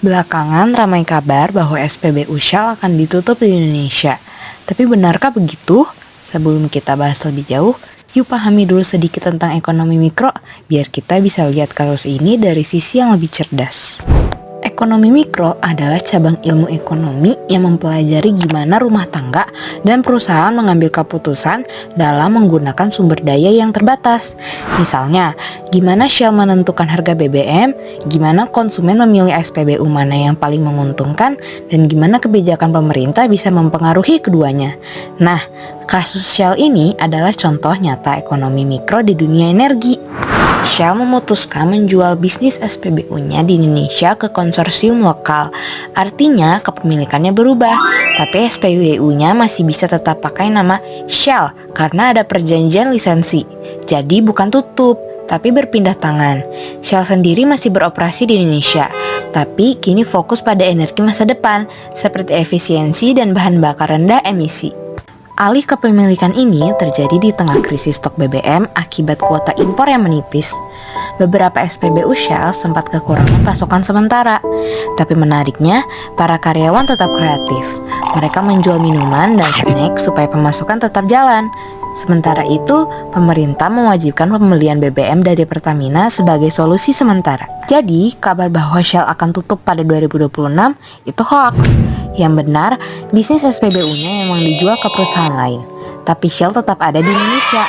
Belakangan ramai kabar bahwa SPBU Shell akan ditutup di Indonesia. Tapi benarkah begitu? Sebelum kita bahas lebih jauh, yuk pahami dulu sedikit tentang ekonomi mikro, biar kita bisa lihat kasus ini dari sisi yang lebih cerdas. Ekonomi mikro adalah cabang ilmu ekonomi yang mempelajari gimana rumah tangga dan perusahaan mengambil keputusan dalam menggunakan sumber daya yang terbatas. Misalnya, gimana Shell menentukan harga BBM, gimana konsumen memilih SPBU mana yang paling menguntungkan, dan gimana kebijakan pemerintah bisa mempengaruhi keduanya. Nah, kasus Shell ini adalah contoh nyata ekonomi mikro di dunia energi. Shell memutuskan menjual bisnis SPBU-nya di Indonesia ke konsorsium lokal. Artinya kepemilikannya berubah, tapi SPBU-nya masih bisa tetap pakai nama Shell karena ada perjanjian lisensi. Jadi bukan tutup, tapi berpindah tangan. Shell sendiri masih beroperasi di Indonesia, tapi kini fokus pada energi masa depan seperti efisiensi dan bahan bakar rendah emisi. Alih kepemilikan ini terjadi di tengah krisis stok BBM akibat kuota impor yang menipis. Beberapa SPBU Shell sempat kekurangan pasokan sementara. Tapi menariknya, para karyawan tetap kreatif. Mereka menjual minuman dan snack supaya pemasukan tetap jalan. Sementara itu, pemerintah mewajibkan pembelian BBM dari Pertamina sebagai solusi sementara. Jadi, kabar bahwa Shell akan tutup pada 2026 itu hoax. Yang benar, bisnis SPBU-nya memang dijual ke perusahaan lain. Tapi Shell tetap ada di Indonesia.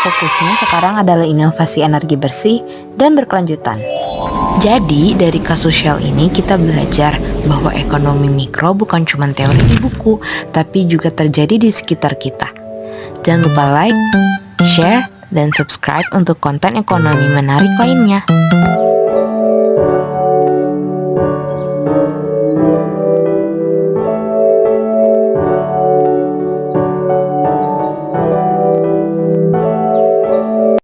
Fokusnya sekarang adalah inovasi energi bersih dan berkelanjutan. Jadi, dari kasus Shell ini kita belajar bahwa ekonomi mikro bukan cuma teori di buku, tapi juga terjadi di sekitar kita. Jangan lupa like, share, dan subscribe untuk konten ekonomi menarik lainnya.